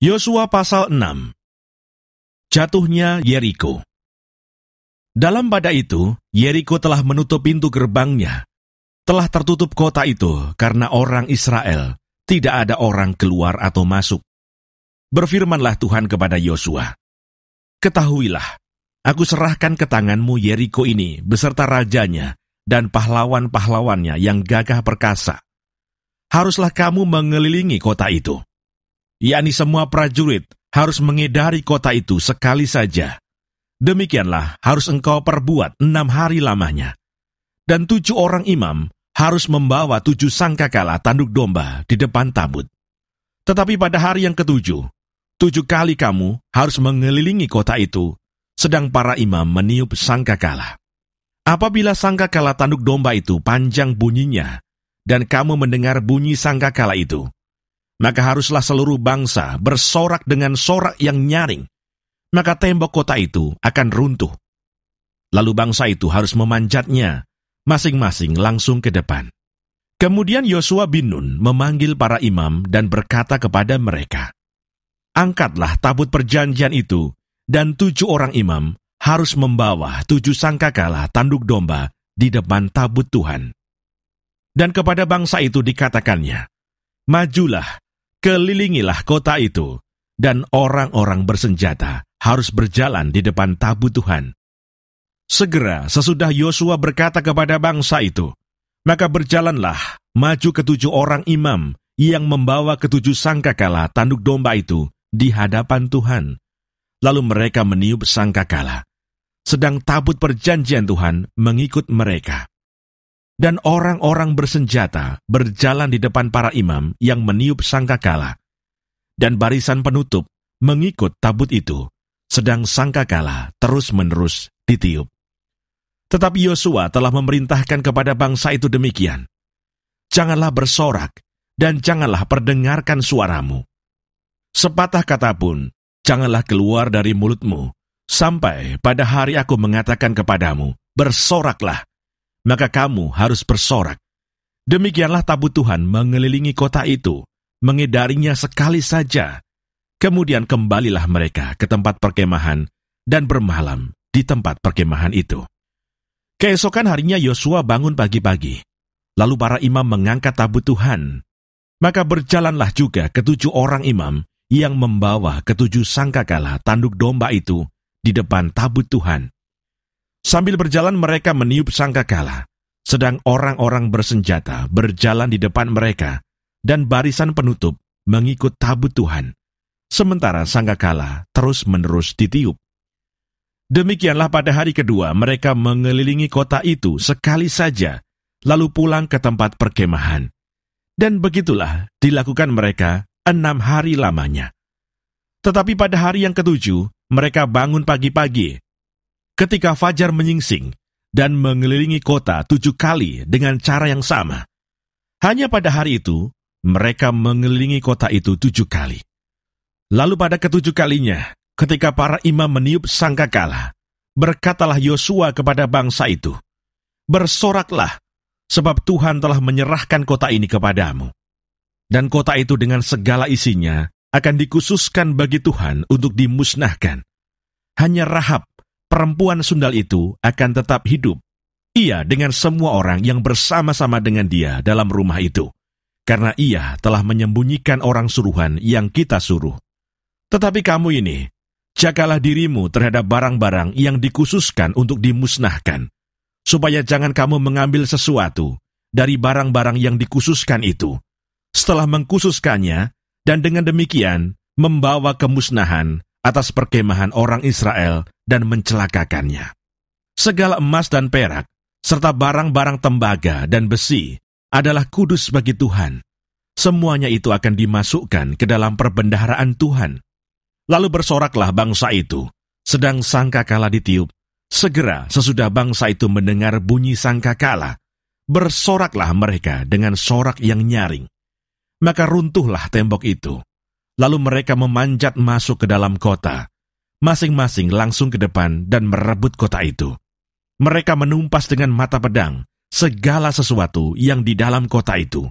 Yosua pasal 6. Jatuhnya Yeriko. Dalam pada itu, Yeriko telah menutup pintu gerbangnya. Telah tertutup kota itu karena orang Israel, tidak ada orang keluar atau masuk. Berfirmanlah Tuhan kepada Yosua, "Ketahuilah, aku serahkan ke tanganmu Yeriko ini beserta rajanya dan pahlawan-pahlawannya yang gagah perkasa. Haruslah kamu mengelilingi kota itu. Yakni semua prajurit harus mengedari kota itu sekali saja. Demikianlah harus engkau perbuat 6 hari lamanya. Dan 7 orang imam harus membawa 7 sangkakala tanduk domba di depan tabut. Tetapi pada hari yang ke-7, 7 kali kamu harus mengelilingi kota itu, sedang para imam meniup sangkakala. Apabila sangkakala tanduk domba itu panjang bunyinya, dan kamu mendengar bunyi sangkakala itu, maka haruslah seluruh bangsa bersorak dengan sorak yang nyaring, maka tembok kota itu akan runtuh. Lalu bangsa itu harus memanjatnya, masing-masing langsung ke depan. Kemudian Yosua bin Nun memanggil para imam dan berkata kepada mereka, "Angkatlah tabut perjanjian itu, dan 7 orang imam harus membawa 7 sangkakala tanduk domba di depan tabut Tuhan." Dan kepada bangsa itu dikatakannya, "Majulah, kelilingilah kota itu, dan orang-orang bersenjata harus berjalan di depan tabut Tuhan." Segera sesudah Yosua berkata kepada bangsa itu, maka berjalanlah maju ke-7 orang imam yang membawa ke-7 sangkakala tanduk domba itu di hadapan Tuhan. Lalu mereka meniup sangkakala, sedang tabut perjanjian Tuhan mengikut mereka. Dan orang-orang bersenjata berjalan di depan para imam yang meniup sangkakala, dan barisan penutup mengikut tabut itu, sedang sangkakala terus-menerus ditiup. Tetapi Yosua telah memerintahkan kepada bangsa itu demikian, "Janganlah bersorak, dan janganlah perdengarkan suaramu. Sepatah kata pun janganlah keluar dari mulutmu, sampai pada hari aku mengatakan kepadamu, bersoraklah, maka kamu harus bersorak." Demikianlah tabut Tuhan mengelilingi kota itu, mengedarinya sekali saja. Kemudian kembalilah mereka ke tempat perkemahan dan bermalam di tempat perkemahan itu. Keesokan harinya Yosua bangun pagi-pagi, lalu para imam mengangkat tabut Tuhan. Maka berjalanlah juga ke-7 orang imam yang membawa ke-7 sangkakala tanduk domba itu di depan tabut Tuhan. Sambil berjalan mereka meniup sangkakala, sedang orang-orang bersenjata berjalan di depan mereka, dan barisan penutup mengikut tabut Tuhan, sementara sangkakala terus-menerus ditiup. Demikianlah pada hari kedua mereka mengelilingi kota itu sekali saja, lalu pulang ke tempat perkemahan. Dan begitulah dilakukan mereka 6 hari lamanya. Tetapi pada hari yang ke-7 mereka bangun pagi-pagi, ketika fajar menyingsing, dan mengelilingi kota 7 kali dengan cara yang sama. Hanya pada hari itu mereka mengelilingi kota itu 7 kali. Lalu pada ke-7 kalinya, ketika para imam meniup sangkakala, berkatalah Yosua kepada bangsa itu, "Bersoraklah, sebab Tuhan telah menyerahkan kota ini kepadamu. Dan kota itu dengan segala isinya akan dikhususkan bagi Tuhan untuk dimusnahkan. Hanya Rahab, perempuan sundal itu, akan tetap hidup, ia dengan semua orang yang bersama-sama dengan dia dalam rumah itu, karena ia telah menyembunyikan orang suruhan yang kita suruh. Tetapi kamu ini, jagalah dirimu terhadap barang-barang yang dikhususkan untuk dimusnahkan, supaya jangan kamu mengambil sesuatu dari barang-barang yang dikhususkan itu, setelah mengkhususkannya, dan dengan demikian membawa kemusnahan atas perkemahan orang Israel dan mencelakakannya. Segala emas dan perak, serta barang-barang tembaga dan besi adalah kudus bagi Tuhan. Semuanya itu akan dimasukkan ke dalam perbendaharaan Tuhan." Lalu bersoraklah bangsa itu, sedang sangkakala ditiup. Segera sesudah bangsa itu mendengar bunyi sangkakala, bersoraklah mereka dengan sorak yang nyaring. Maka runtuhlah tembok itu. Lalu mereka memanjat masuk ke dalam kota, masing-masing langsung ke depan dan merebut kota itu. Mereka menumpas dengan mata pedang segala sesuatu yang di dalam kota itu,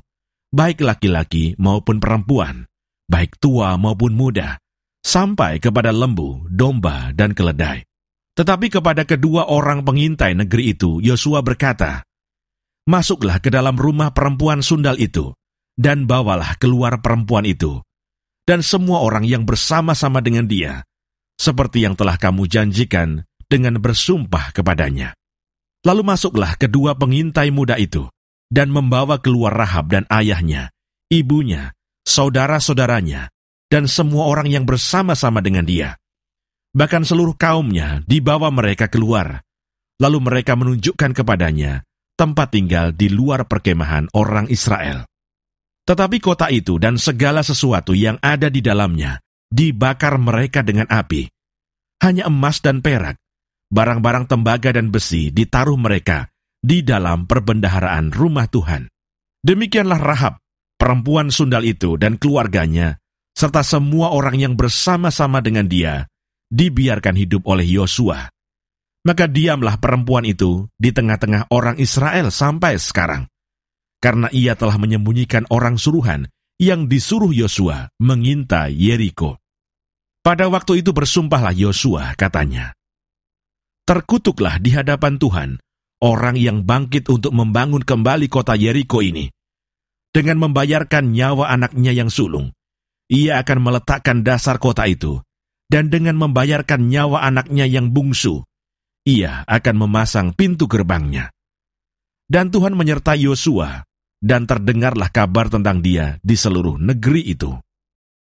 baik laki-laki maupun perempuan, baik tua maupun muda, sampai kepada lembu, domba, dan keledai. Tetapi kepada kedua orang pengintai negeri itu, Yosua berkata, "Masuklah ke dalam rumah perempuan sundal itu, dan bawalah keluar perempuan itu, dan semua orang yang bersama-sama dengan dia, seperti yang telah kamu janjikan dengan bersumpah kepadanya." Lalu masuklah kedua pengintai muda itu, dan membawa keluar Rahab dan ayahnya, ibunya, saudara-saudaranya, dan semua orang yang bersama-sama dengan dia. Bahkan seluruh kaumnya dibawa mereka keluar, lalu mereka menunjukkan kepadanya tempat tinggal di luar perkemahan orang Israel. Tetapi kota itu dan segala sesuatu yang ada di dalamnya dibakar mereka dengan api. Hanya emas dan perak, barang-barang tembaga dan besi ditaruh mereka di dalam perbendaharaan rumah Tuhan. Demikianlah Rahab, perempuan sundal itu dan keluarganya, serta semua orang yang bersama-sama dengan dia, dibiarkan hidup oleh Yosua. Maka diamlah perempuan itu di tengah-tengah orang Israel sampai sekarang, karena ia telah menyembunyikan orang suruhan yang disuruh Yosua mengintai Yeriko. Pada waktu itu bersumpahlah Yosua, katanya, "Terkutuklah di hadapan Tuhan orang yang bangkit untuk membangun kembali kota Yeriko ini. Dengan membayarkan nyawa anaknya yang sulung, ia akan meletakkan dasar kota itu, dan dengan membayarkan nyawa anaknya yang bungsu, ia akan memasang pintu gerbangnya." Dan Tuhan menyertai Yosua, dan terdengarlah kabar tentang dia di seluruh negeri itu.